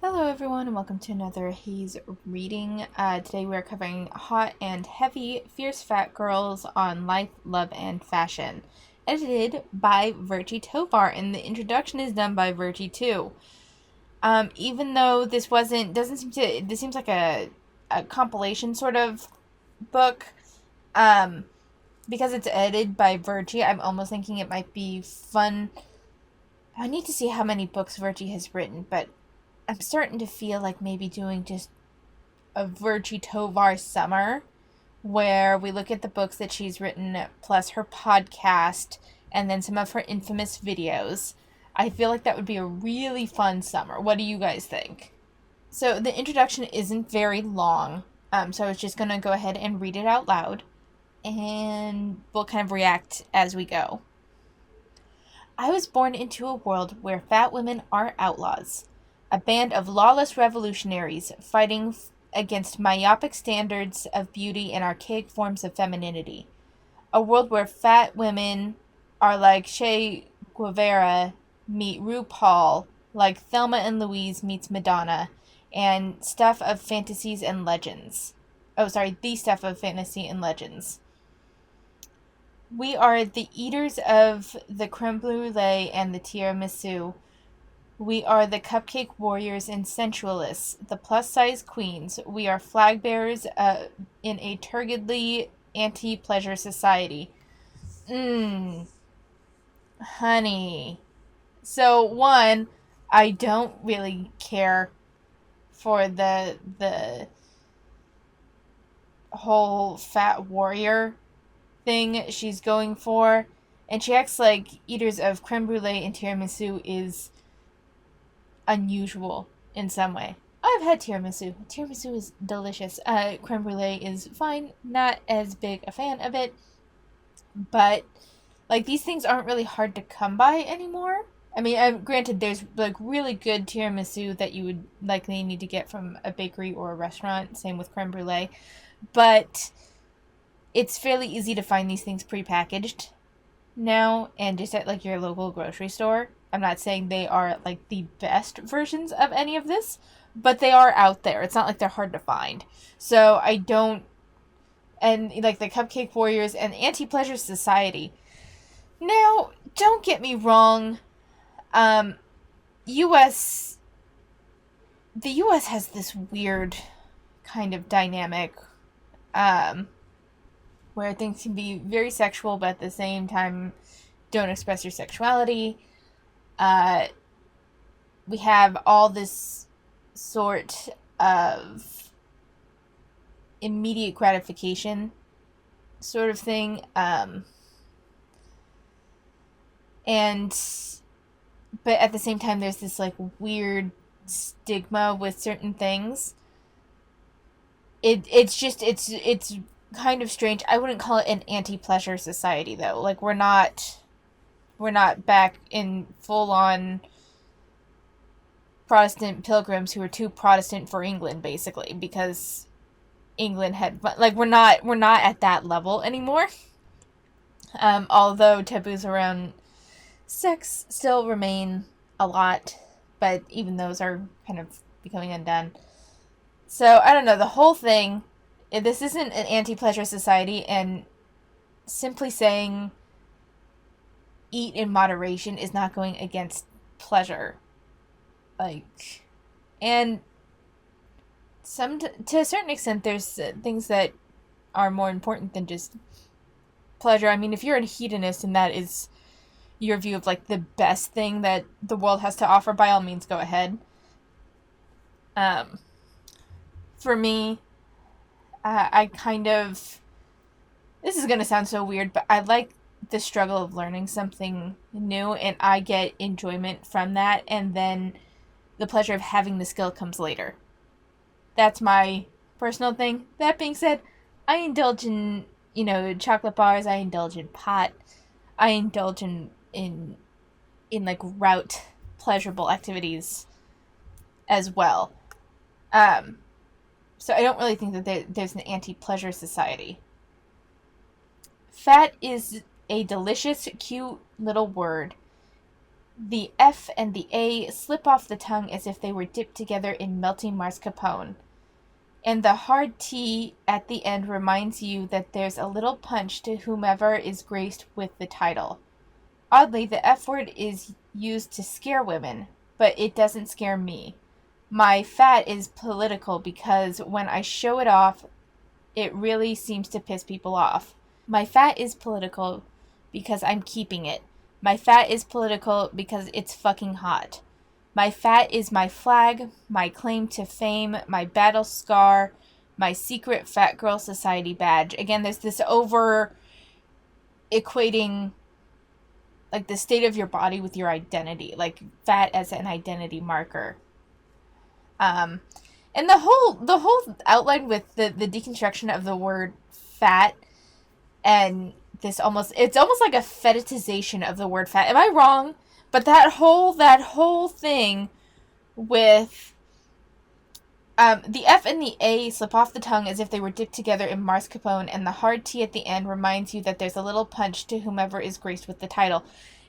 Hello everyone and welcome to another HAES reading. Today we're covering Hot and Heavy, Fierce Fat Girls on Life, Love, and Fashion. Edited by Virgie Tovar, and the introduction is done by Virgie too. Even though this seems like a compilation sort of book, because it's edited by Virgie, I'm almost thinking it might be fun. I need to see how many books Virgie has written, but I'm starting to feel like maybe doing just a Virgie Tovar summer where we look at the books that she's written plus her podcast and then some of her infamous videos. I feel like that would be a really fun summer. What do you guys think? So the introduction isn't very long, so I was just going to go ahead and read it out loud and we'll kind of react as we go. I was born into a world where fat women are outlaws. A band of lawless revolutionaries fighting against myopic standards of beauty and archaic forms of femininity. A world where fat women are like Che Guevara meet RuPaul, like Thelma and Louise meets Madonna, and stuff of fantasies and legends. The stuff of fantasy and legends. We are the eaters of the creme brulee and the tiramisu. We are the cupcake warriors and sensualists, the plus-size queens. We are flag bearers in a turgidly anti-pleasure society. Honey. So, one, I don't really care for the whole fat warrior thing she's going for. And she acts like eaters of creme brulee and tiramisu is unusual in some way. I've had tiramisu. Tiramisu is delicious. Creme brulee is fine. Not as big a fan of it. But, like, these things aren't really hard to come by anymore. I mean, granted, there's, like, really good tiramisu that you would likely need to get from a bakery or a restaurant. Same with creme brulee. But it's fairly easy to find these things prepackaged now and just at, like, your local grocery store. I'm not saying they are, like, the best versions of any of this, but they are out there. It's not like they're hard to find. So I don't... And, like, the Cupcake Warriors and Anti-Pleasure Society. Now, don't get me wrong. U.S. The U.S. has this weird kind of dynamic where things can be very sexual, but at the same time don't express your sexuality. We have all this sort of immediate gratification sort of thing. But at the same time, there's this, like, weird stigma with certain things. It's kind of strange. I wouldn't call it an anti-pleasure society, though. Like, we're not back in full-on Protestant pilgrims who are too Protestant for England, basically, because England had, like, we're not at that level anymore. Although taboos around sex still remain a lot, but even those are kind of becoming undone. So, I don't know, the whole thing, this isn't an anti-pleasure society, and simply saying eat in moderation is not going against pleasure. Like, and to a certain extent, there's things that are more important than just pleasure. I mean, if you're a hedonist and that is your view of, like, the best thing that the world has to offer, by all means, go ahead. For me, I kind of... This is going to sound so weird, but I like the struggle of learning something new, and I get enjoyment from that, and then the pleasure of having the skill comes later. That's my personal thing. That being said, I indulge in, chocolate bars, I indulge in pot, I indulge in like, route pleasurable activities as well. So I don't really think that there's an anti-pleasure society. Fat is a delicious, cute little word. The F and the A slip off the tongue as if they were dipped together in melting mascarpone. And the hard T at the end reminds you that there's a little punch to whomever is graced with the title. Oddly, the F word is used to scare women, but it doesn't scare me. My fat is political because when I show it off, it really seems to piss people off. My fat is political because I'm keeping it. My fat is political because it's fucking hot. My fat is my flag, my claim to fame, my battle scar, my secret fat girl society badge. Again, there's this over equating like the state of your body with your identity, like fat as an identity marker. And the whole outline with the deconstruction of the word fat and it's almost like a fetishization of the word fat. Am I wrong? But that whole thing with the F and the A slip off the tongue as if they were dipped together in mascarpone, and the hard T at the end reminds you that there's a little punch to whomever is graced with the title.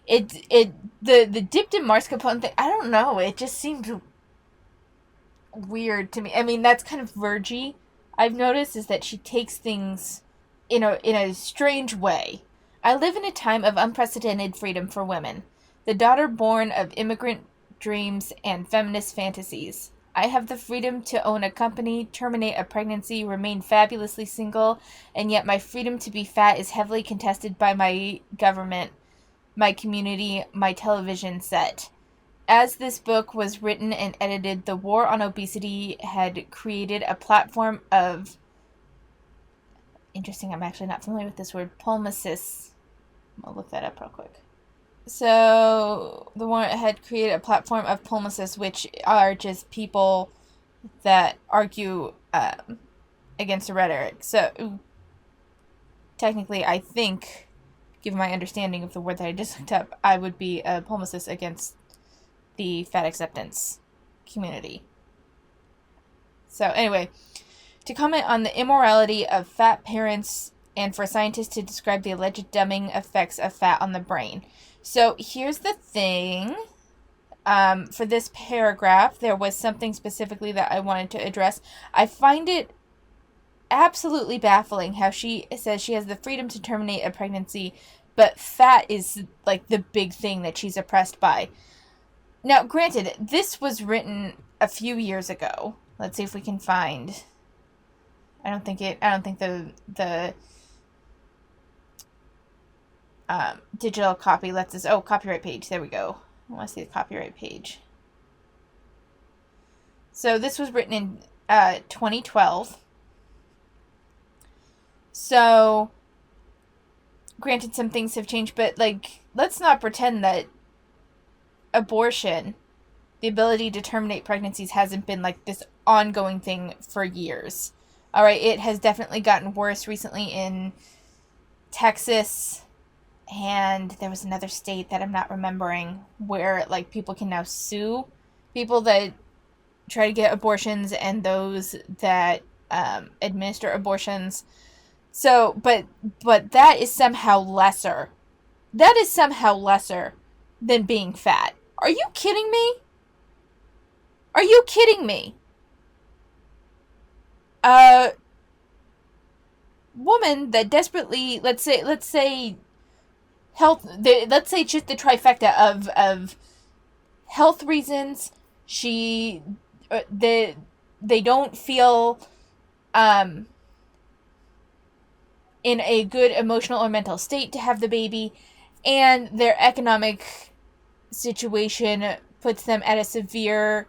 The dipped in mascarpone thing, I don't know, it just seemed weird to me. I mean, that's kind of Virgie. I've noticed is that she takes things in a strange way. I live in a time of unprecedented freedom for women, the daughter born of immigrant dreams and feminist fantasies. I have the freedom to own a company, terminate a pregnancy, remain fabulously single, and yet my freedom to be fat is heavily contested by my government, my community, my television set. As this book was written and edited, the war on obesity had created a platform of... Interesting, I'm actually not familiar with this word. Pulmosis. I'll look that up real quick. So, the war had created a platform of pulmosis, which are just people that argue against the rhetoric. So, technically, I think, given my understanding of the word that I just looked up, I would be a pulmosis against the fat acceptance community. So, anyway, to comment on the immorality of fat parents and for scientists to describe the alleged dumbing effects of fat on the brain. So here's the thing. For this paragraph, there was something specifically that I wanted to address. I find it absolutely baffling how she says she has the freedom to terminate a pregnancy, but fat is like the big thing that she's oppressed by. Now, granted, this was written a few years ago. Let's see if we can find... I don't think the digital copy lets us... Oh, copyright page. There we go. I want to see the copyright page. So this was written in 2012. So, granted, some things have changed, but, like, let's not pretend that abortion, the ability to terminate pregnancies, hasn't been, like, this ongoing thing for years. Alright, it has definitely gotten worse recently in Texas, and there was another state that I'm not remembering where, like, people can now sue people that try to get abortions and those that administer abortions. So, but that is somehow lesser. That is somehow lesser than being fat. Are you kidding me? Are you kidding me? Woman that desperately, let's say health, let's say just the trifecta of health reasons, they don't feel in a good emotional or mental state to have the baby, and their economic situation puts them at a severe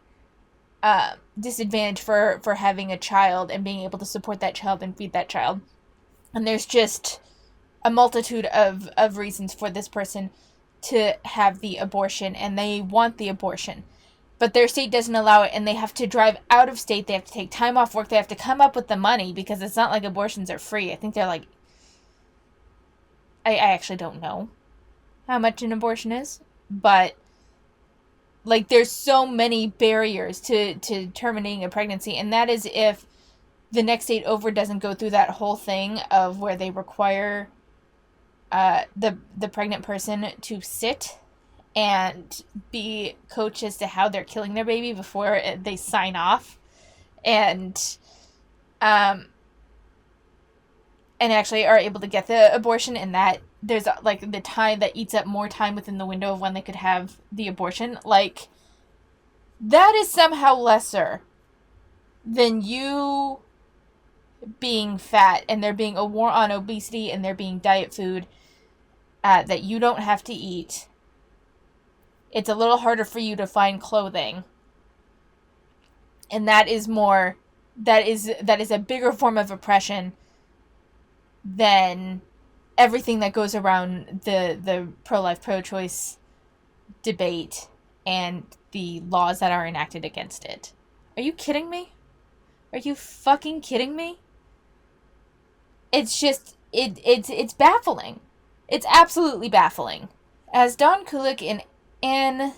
disadvantage for having a child and being able to support that child and feed that child. And there's just a multitude of reasons for this person to have the abortion, and they want the abortion. But their state doesn't allow it, and they have to drive out of state. They have to take time off work. They have to come up with the money, because it's not like abortions are free. I think they're like... I actually don't know how much an abortion is, but... like, there's so many barriers to terminating a pregnancy, and that is if the next state over doesn't go through that whole thing of where they require the pregnant person to sit and be coached as to how they're killing their baby before they sign off, and actually are able to get the abortion, and that there's like the time that eats up more time within the window of when they could have the abortion. Like, that is somehow lesser than you being fat and there being a war on obesity and there being diet food that you don't have to eat. It's a little harder for you to find clothing. And that is a bigger form of oppression than everything that goes around the pro-life, pro-choice debate and the laws that are enacted against it. Are you kidding me? Are you fucking kidding me? It's just, it's baffling. It's absolutely baffling. As Don Kulik and Anne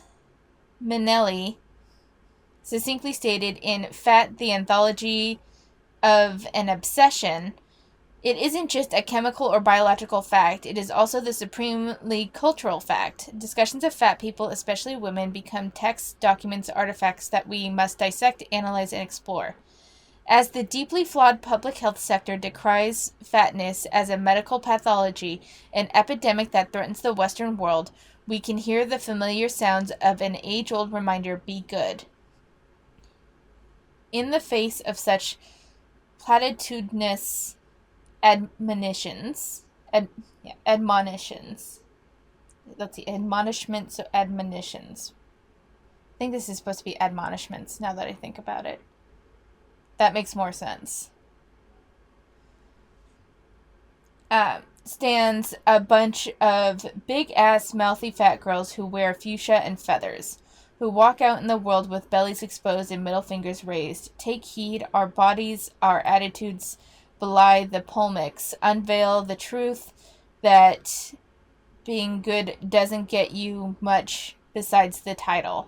Minnelli succinctly stated in Fat, the Anthology of an Obsession, it isn't just a chemical or biological fact, it is also the supremely cultural fact. Discussions of fat people, especially women, become texts, documents, artifacts that we must dissect, analyze, and explore. As the deeply flawed public health sector decries fatness as a medical pathology, an epidemic that threatens the Western world, we can hear the familiar sounds of an age-old reminder, be good. In the face of such platitudinous admonitions. Let's see, admonishments, so admonitions. I think this is supposed to be admonishments, now that I think about it. That makes more sense. Stands a bunch of big-ass, mouthy fat girls who wear fuchsia and feathers, who walk out in the world with bellies exposed and middle fingers raised. Take heed, our bodies, our attitudes belie the polemics, unveil the truth that being good doesn't get you much besides the title.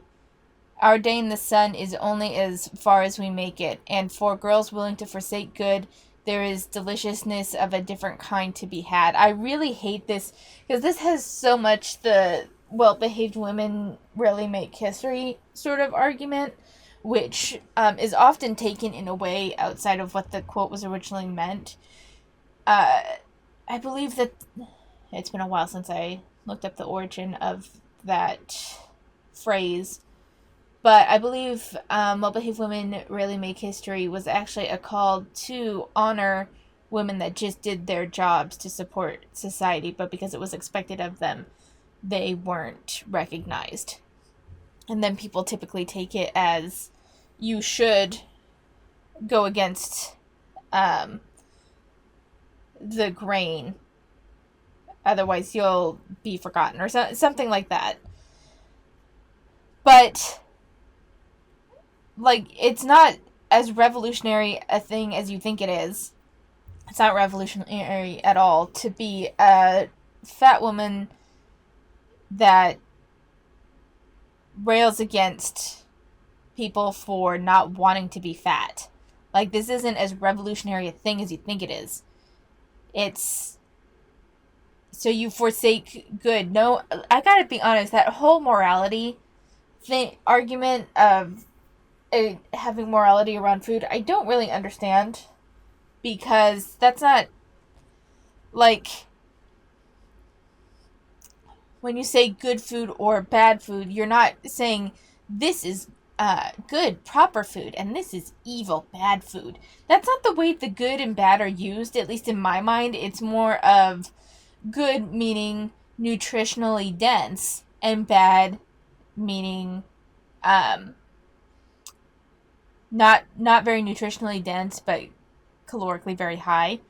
Our day in the sun is only as far as we make it, and for girls willing to forsake good, there is deliciousness of a different kind to be had. I really hate this, because this has so much the well-behaved women rarely make history sort of argument, which is often taken in a way outside of what the quote was originally meant. I believe that it's been a while since I looked up the origin of that phrase, but I believe well-behaved women rarely make history was actually a call to honor women that just did their jobs to support society, but because it was expected of them, they weren't recognized. And then people typically take it as you should go against the grain, otherwise you'll be forgotten, or something like that. But like, it's not as revolutionary a thing as you think it is. It's not revolutionary at all to be a fat woman that rails against people for not wanting to be fat. Like, this isn't as revolutionary a thing as you think it is. It's so you forsake good. No, I gotta be honest, that whole morality argument of having morality around food, I don't really understand, because that's not, like, when you say good food or bad food, you're not saying this is good, proper food, and this is evil, bad food. That's not the way the good and bad are used, at least in my mind. It's more of good meaning nutritionally dense, and bad meaning not very nutritionally dense, but calorically very high.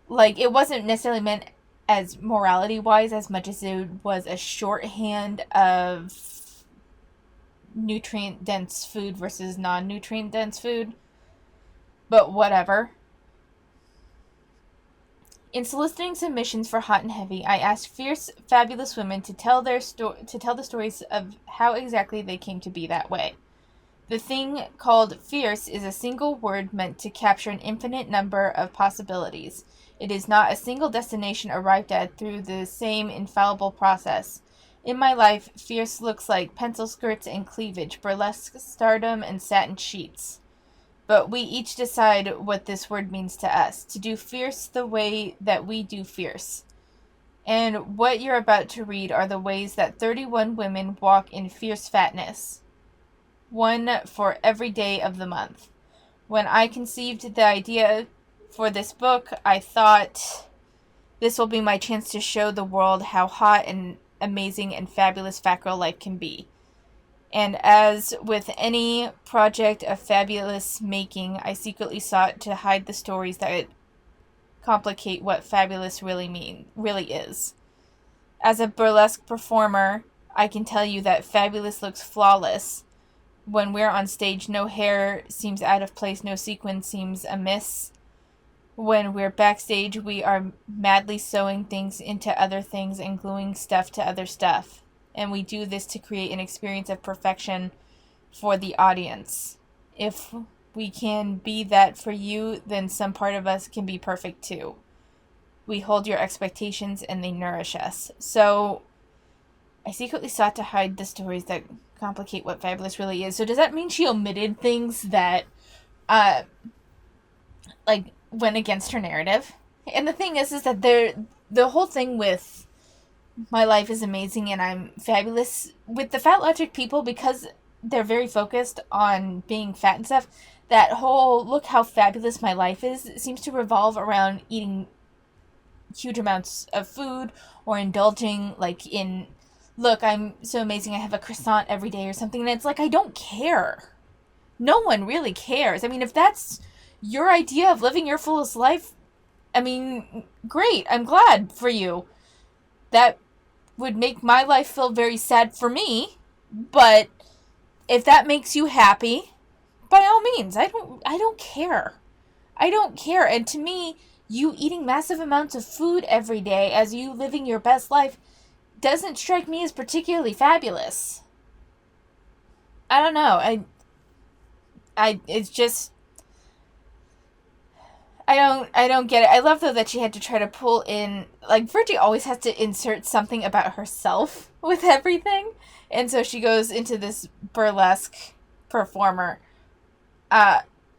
Like, it wasn't necessarily meant as morality-wise as much as it was a shorthand of nutrient-dense food versus non-nutrient-dense food. But whatever. In soliciting submissions for Hot and Heavy, I asked fierce, fabulous women to tell the stories of how exactly they came to be that way. The thing called fierce is a single word meant to capture an infinite number of possibilities. It is not a single destination arrived at through the same infallible process. In my life, fierce looks like pencil skirts and cleavage, burlesque stardom and satin sheets. But we each decide what this word means to us, to do fierce the way that we do fierce. And what you're about to read are the ways that 31 women walk in fierce fatness, one for every day of the month. When I conceived the idea for this book, I thought this will be my chance to show the world how hot and amazing and fabulous fat girl life can be. And as with any project of fabulous making, I secretly sought to hide the stories that complicate what fabulous really is. As a burlesque performer, I can tell you that fabulous looks flawless. When we're on stage, no hair seems out of place, no sequin seems amiss. When we're backstage, we are madly sewing things into other things and gluing stuff to other stuff. And we do this to create an experience of perfection for the audience. If we can be that for you, then some part of us can be perfect too. We hold your expectations and they nourish us. So I secretly sought to hide the stories that complicate what fabulous really is. So does that mean she omitted things that went against her narrative? And the thing is that the whole thing with my life is amazing and I'm fabulous with the fat logic people, because they're very focused on being fat and stuff. That whole look how fabulous my life is seems to revolve around eating huge amounts of food or indulging in, look, I'm so amazing, I have a croissant every day or something. And it's like, I don't care. No one really cares. I mean, if that's your idea of living your fullest life, I mean, great. I'm glad for you. That would make my life feel very sad for me, but if that makes you happy, by all means. I don't care. I don't care. And to me, you eating massive amounts of food every day as you living your best life doesn't strike me as particularly fabulous. I don't know. It's just, I don't get it. I love though that she had to try to pull in, Virgie always has to insert something about herself with everything. And so she goes into this burlesque performer.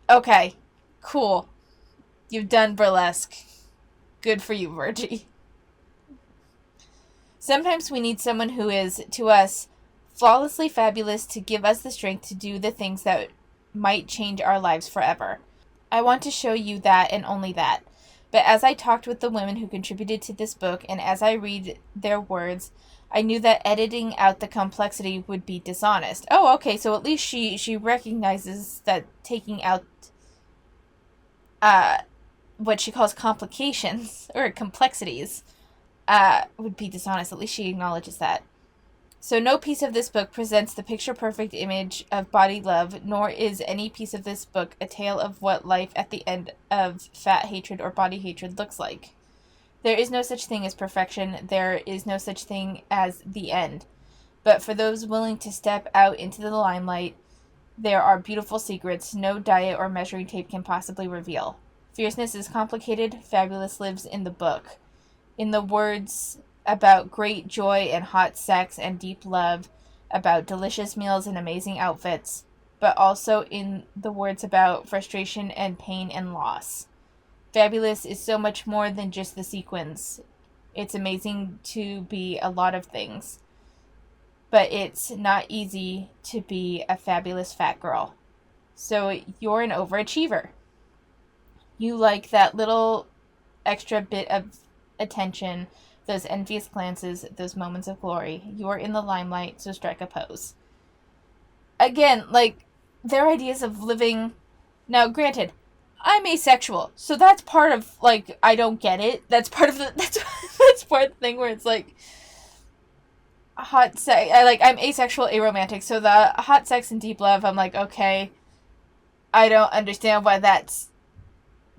Okay, cool. You've done burlesque. Good for you, Virgie. Sometimes we need someone who is, to us, flawlessly fabulous to give us the strength to do the things that might change our lives forever. I want to show you that and only that. But as I talked with the women who contributed to this book, and as I read their words, I knew that editing out the complexity would be dishonest. Oh, okay, so at least she recognizes that taking out what she calls complications, or complexities, would be dishonest. At least she acknowledges that. So no piece of this book presents the picture-perfect image of body love, nor is any piece of this book a tale of what life at the end of fat hatred or body hatred looks like. There is no such thing as perfection. There is no such thing as the end. But for those willing to step out into the limelight, there are beautiful secrets no diet or measuring tape can possibly reveal. Fierceness is complicated. Fabulous lives in the book. In the words about great joy and hot sex and deep love, about delicious meals and amazing outfits, but also in the words about frustration and pain and loss. Fabulous is so much more than just the sequins. It's amazing to be a lot of things, but it's not easy to be a fabulous fat girl. So you're an overachiever. You like that little extra bit of attention, those envious glances, those moments of glory. You're in the limelight, so strike a pose. Again, their ideas of living... Now, granted, I'm asexual, so that's part of, I don't get it. That's part of the... That's part of the thing where it's, hot sex... I'm asexual, aromantic, so the hot sex and deep love, I'm okay, I don't understand why that's,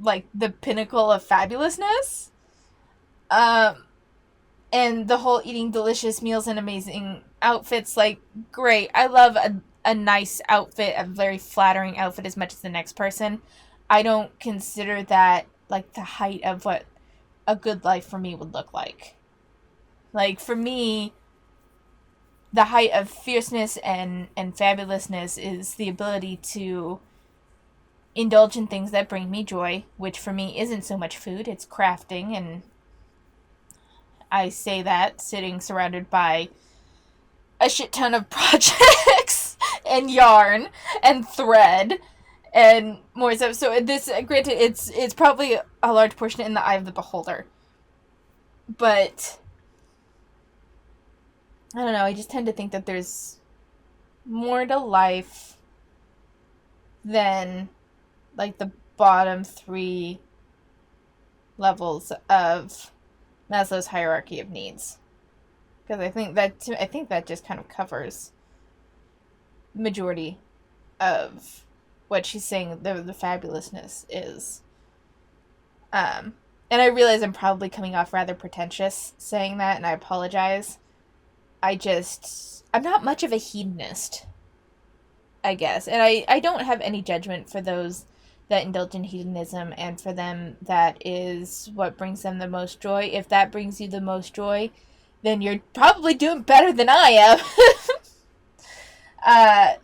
the pinnacle of fabulousness. And the whole eating delicious meals and amazing outfits, great. I love a nice outfit, a very flattering outfit as much as the next person. I don't consider that, the height of what a good life for me would look like. For me, the height of fierceness and fabulousness is the ability to indulge in things that bring me joy, which for me isn't so much food, it's crafting, and I say that sitting surrounded by a shit ton of projects and yarn and thread and more stuff. So this, granted, it's probably a large portion in the eye of the beholder, but I don't know, I just tend to think that there's more to life than, like, the bottom 3 levels of Maslow's hierarchy of needs. Because I think that just kind of covers the majority of what she's saying the fabulousness is. And I realize I'm probably coming off rather pretentious saying that, and I apologize. I'm not much of a hedonist, I guess. And I don't have any judgment for those that indulge in hedonism, and for them that is what brings them the most joy. If that brings you the most joy, then you're probably doing better than I am.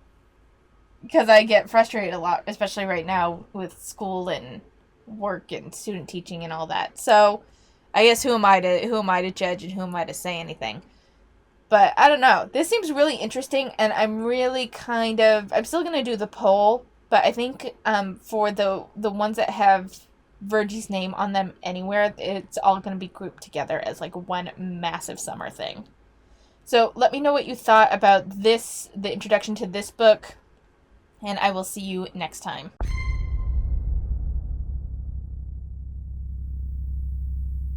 Because I get frustrated a lot, especially right now with school and work and student teaching and all that. So I guess who am I to judge, and who am I to say anything? But I don't know. This seems really interesting, and I'm still going to do the poll, but I think for the ones that have Virgie's name on them anywhere, it's all going to be grouped together as like one massive summer thing. So let me know what you thought about the introduction to this book, and I will see you next time.